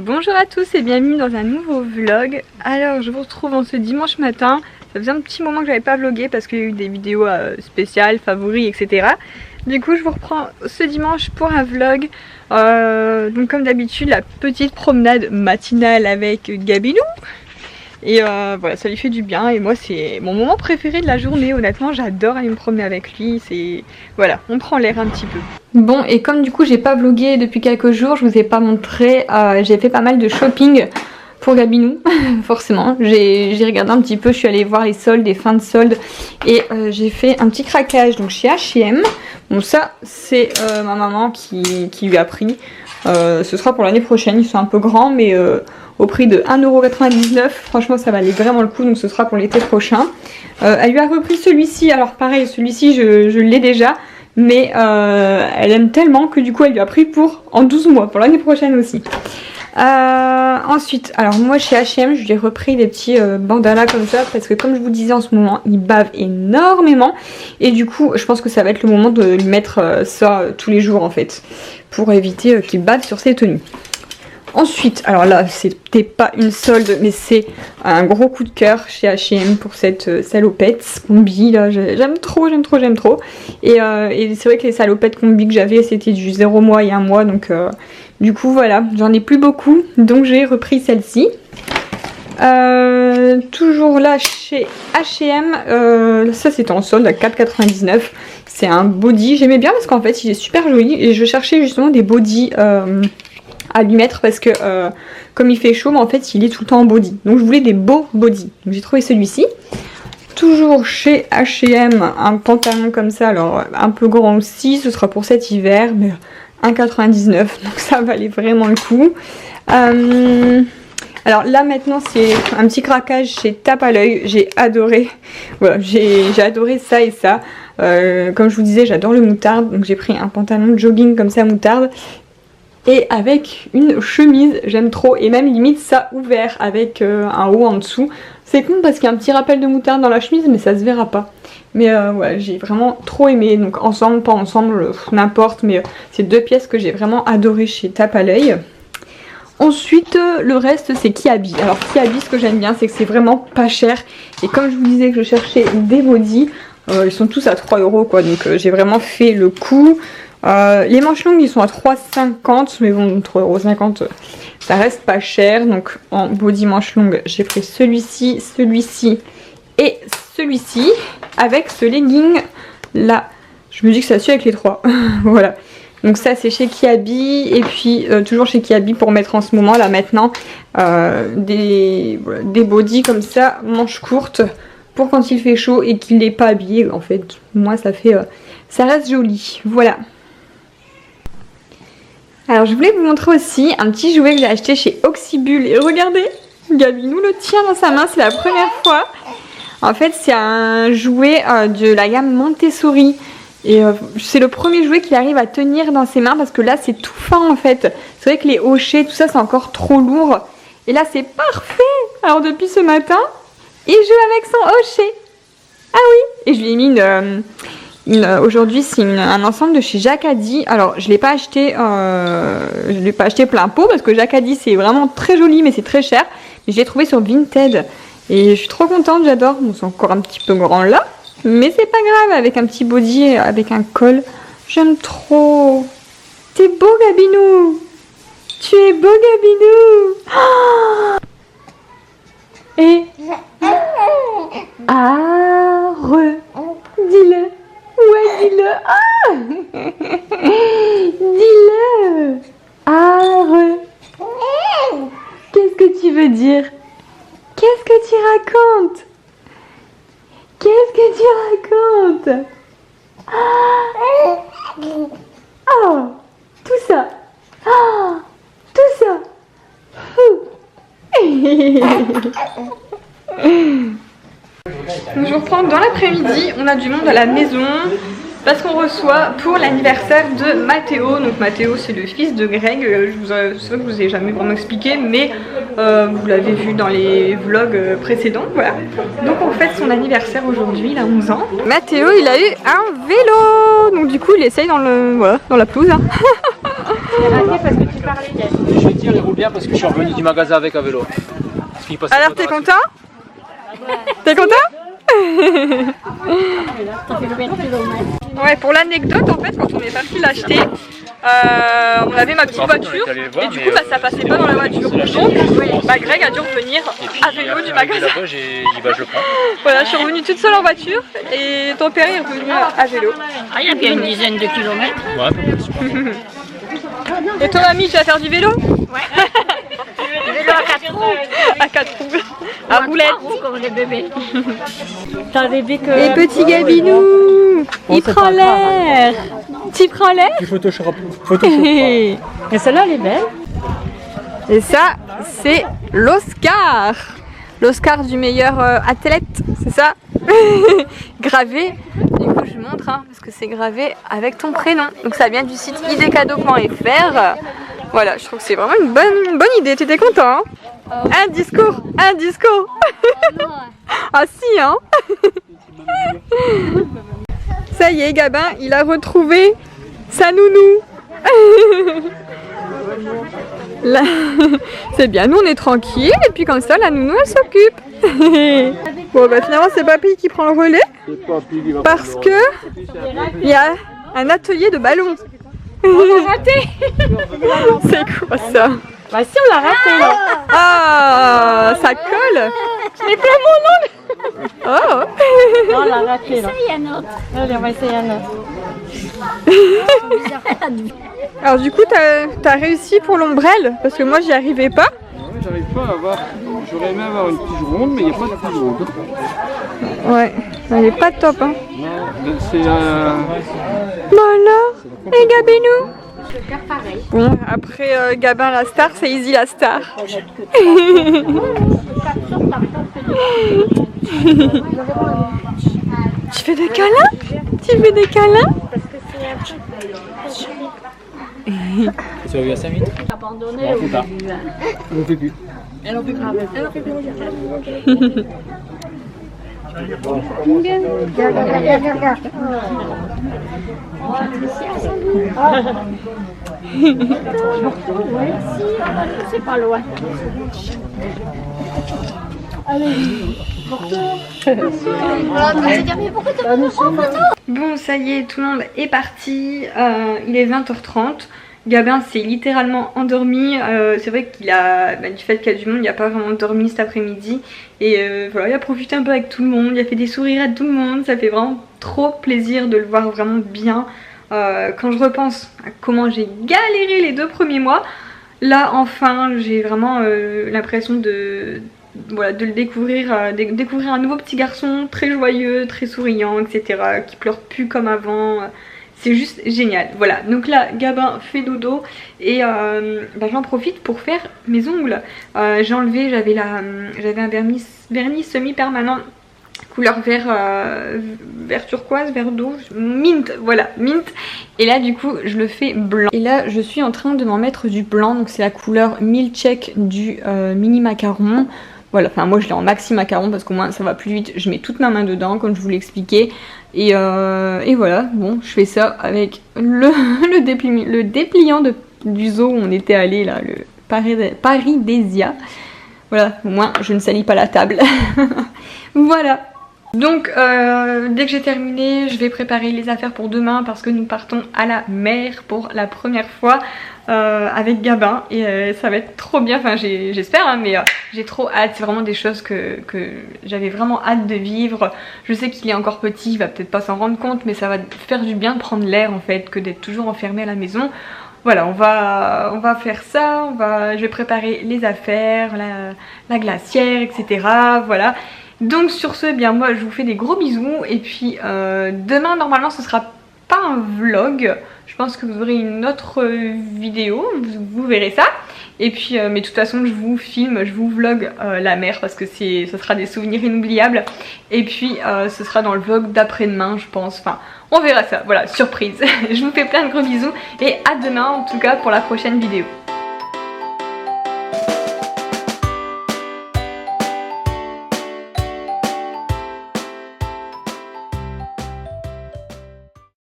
Bonjour à tous et bienvenue dans un nouveau vlog. Alors je vous retrouve en ce dimanche matin. Ça faisait un petit moment que j'avais pas vlogué parce qu'il y a eu des vidéos spéciales, favoris, etc. Du coup je vous reprends ce dimanche pour un vlog. Donc comme d'habitude la petite promenade matinale avec Gabinou. Et voilà, ça lui fait du bien et moi c'est mon moment préféré de la journée. Honnêtement j'adore aller me promener avec lui. C'est voilà, on prend l'air un petit peu. Bon, et comme du coup j'ai pas vlogué depuis quelques jours, je vous ai pas montré, j'ai fait pas mal de shopping pour Gabinou. Forcément, j'ai regardé un petit peu, je suis allée voir les soldes, les fins de soldes, et j'ai fait un petit craquage donc chez H&M. Bon ça c'est ma maman qui lui a pris, ce sera pour l'année prochaine, ils sont un peu grands mais au prix de 1,99 €, franchement ça valait vraiment le coup, donc ce sera pour l'été prochain. Elle lui a repris celui-ci, alors pareil, celui-ci je l'ai déjà, mais elle aime tellement que du coup elle lui a pris en 12 mois, pour l'année prochaine aussi. Ensuite, alors moi chez H&M je lui ai repris des petits bandanas comme ça, parce que comme je vous disais en ce moment, il bave énormément, et du coup je pense que ça va être le moment de lui mettre ça tous les jours en fait, pour éviter qu'il bave sur ses tenues. Ensuite, alors là c'était pas une solde mais c'est un gros coup de cœur chez H&M pour cette salopette combi là, j'aime trop. Et c'est vrai que les salopettes combi que j'avais c'était du 0 mois et 1 mois, donc du coup voilà, j'en ai plus beaucoup, donc j'ai repris celle-ci. Toujours là chez H&M, ça c'était en solde à 4,99 €. C'est un body, j'aimais bien parce qu'en fait il est super joli et je cherchais justement des bodys à lui mettre parce que comme il fait chaud, mais en fait il est tout le temps en body, donc je voulais des beaux bodys, donc j'ai trouvé celui-ci. Toujours chez H&M, un pantalon comme ça, alors un peu grand aussi, ce sera pour cet hiver, mais 1,99 €, donc ça valait vraiment le coup. Alors là maintenant c'est un petit craquage chez Tape à l'œil, j'ai adoré, voilà, j'ai adoré ça et ça. Comme je vous disais, j'adore le moutarde, donc j'ai pris un pantalon de jogging comme ça moutarde, et avec une chemise, j'aime trop, et même limite ça ouvert avec un haut en dessous. C'est con parce qu'il y a un petit rappel de moutarde dans la chemise mais ça se verra pas. Mais ouais, j'ai vraiment trop aimé, donc ensemble, pas ensemble, n'importe, mais c'est deux pièces que j'ai vraiment adoré chez Tape à l'œil. Ensuite le reste c'est Kiabi. Alors Kiabi, ce que j'aime bien c'est que c'est vraiment pas cher, et comme je vous disais que je cherchais des bodys, ils sont tous à 3 € quoi, donc j'ai vraiment fait le coup. Les manches longues ils sont à 3,50 €, mais bon 3,50 € ça reste pas cher. Donc en body manche longue j'ai pris celui-ci, celui-ci et celui-ci, avec ce legging là. Je me dis que ça suit avec les trois. Voilà, donc ça c'est chez Kiabi. Et puis toujours chez Kiabi pour mettre en ce moment là maintenant des bodys comme ça, manches courtes, pour quand il fait chaud et qu'il n'est pas habillé. En fait moi ça fait ça reste joli, voilà. Alors je voulais vous montrer aussi un petit jouet que j'ai acheté chez Oxybul, et regardez, Gabinou le tient dans sa main, c'est la première fois. En fait c'est un jouet de la gamme Montessori, et c'est le premier jouet qu'il arrive à tenir dans ses mains, parce que là c'est tout fin en fait. C'est vrai que les hochets, tout ça c'est encore trop lourd, et là c'est parfait. Alors depuis ce matin il joue avec son hochet. Ah oui, et je lui ai mis aujourd'hui c'est un ensemble de chez Jacadi. Alors je l'ai pas acheté plein pot parce que Jacadi c'est vraiment très joli mais c'est très cher, mais je l'ai trouvé sur Vinted et je suis trop contente, j'adore. Bon, c'est encore un petit peu grand là, mais c'est pas grave, avec un petit body avec un col, j'aime trop. T'es beau Gabinou, tu es beau Gabinou. Oh, et dis-le. Ouais, dis-le. Ah dis-le. Qu'est-ce que tu veux dire? Qu'est-ce que tu racontes? Qu'est-ce que tu racontes? Oh, tout ça. Oh, tout ça. Donc je reprends dans l'après-midi, on a du monde à la maison parce qu'on reçoit pour l'anniversaire de Mathéo. Donc Mathéo c'est le fils de Greg, c'est vrai que je vous ai jamais vraiment expliqué, mais vous l'avez vu dans les vlogs précédents, voilà. Donc on fête son anniversaire aujourd'hui, il a 11 ans. Mathéo il a eu un vélo, donc du coup il essaye dans la pelouse. Hein. Parce que tu parlais, bien parce que je suis revenu du magasin avec un vélo. Alors t'es content? T'es content? Ouais, pour l'anecdote, en fait, quand on est parti l'acheter, on avait ma petite voiture et du coup ça passait pas dans la voiture. Donc Greg a dû revenir à vélo du magasin. Je le prends. Voilà, je suis revenue toute seule en voiture et ton père est revenu à vélo. Ah, il y a bien une dizaine de kilomètres. Ouais, un peu plus. Et ton ami, tu vas faire du vélo? Ouais. Du vélo à 4 roues. À 4 roues. À roulette. Comme les bébés. Et petit Gabinou, il prend l'air. Tu prends l'air? Du Photoshop. Et celle-là, elle est belle. Et ça, c'est l'Oscar. L'Oscar du meilleur athlète, c'est ça? Gravé. Du coup, je montre parce que c'est gravé avec ton prénom. Donc ça vient du site idcadeau.fr. Voilà, je trouve que c'est vraiment une bonne idée. Tu étais content, hein? Un discours. Ah si, hein? Ça y est, Gabin, il a retrouvé sa nounou. Là, c'est bien, nous on est tranquille et puis comme ça la nounou elle s'occupe. Bon bah finalement c'est Papy qui prend le relais parce que il y a un atelier de ballon. On l'a raté. C'est quoi ça? Bah si, on l'a raté là. Ah, ça colle. Je n'ai pas mon nom. Oh. On l'a raté là. Essaye un autre. Allez, on va essayer un autre. Alors du coup t'as réussi pour l'ombrelle parce que moi j'y arrivais pas. Ouais, j'arrive pas à avoir. J'aurais aimé avoir une tige ronde mais il n'y a pas de tige ronde. Ouais, elle est pas top hein. Non, c'est Voilà. Et Gabinou. Bon, après Gabin la star, c'est Izzy la star. Tu fais des câlins? Tu fais des câlins? Tu as vu à 5 minutes? Abandonné. On fait pas. On fait plus. Elle en fait plus. C'est pas loin. Bon, ça y est, tout le monde est parti. Il est 20h30. Gabin s'est littéralement endormi. C'est vrai qu'il a, du fait qu'il y a du monde, il n'a pas vraiment dormi cet après-midi. Et voilà, il a profité un peu avec tout le monde. Il a fait des sourires à tout le monde. Ça fait vraiment trop plaisir de le voir vraiment bien. Quand je repense à comment j'ai galéré les 2 premiers mois, là enfin j'ai vraiment l'impression de le découvrir, découvrir un nouveau petit garçon très joyeux, très souriant, etc. Qui pleure plus comme avant. C'est juste génial. Voilà, donc là Gabin fait dodo et j'en profite pour faire mes ongles. J'ai enlevé, j'avais un vernis semi-permanent couleur vert turquoise, vert d'eau, mint, voilà, mint. Et là du coup je le fais blanc. Et là je suis en train de m'en mettre du blanc, donc c'est la couleur Milkshake du mini macaron. Voilà, enfin moi je l'ai en maxi macaron parce qu'au moins ça va plus vite, je mets toute ma main dedans comme je vous l'ai expliqué. Et voilà, bon je fais ça avec le dépliant du zoo où on était allé là, le Paris Desia. Voilà, au moins je ne salis pas la table. Voilà. Donc dès que j'ai terminé, je vais préparer les affaires pour demain parce que nous partons à la mer pour la première fois avec Gabin et ça va être trop bien, enfin j'espère hein, mais j'ai trop hâte, c'est vraiment des choses que j'avais vraiment hâte de vivre. Je sais qu'il est encore petit, il va peut-être pas s'en rendre compte mais ça va faire du bien de prendre l'air en fait que d'être toujours enfermé à la maison. Voilà, on va faire ça, je vais préparer les affaires, la glacière, etc. Voilà. Donc sur ce, bien moi je vous fais des gros bisous et puis demain normalement ce sera pas un vlog, je pense que vous aurez une autre vidéo, vous verrez ça. Et puis mais de toute façon je vous filme, je vous vlog la mer parce que ce sera des souvenirs inoubliables. Et puis ce sera dans le vlog d'après-demain je pense, enfin on verra ça, voilà, surprise. Je vous fais plein de gros bisous et à demain en tout cas pour la prochaine vidéo.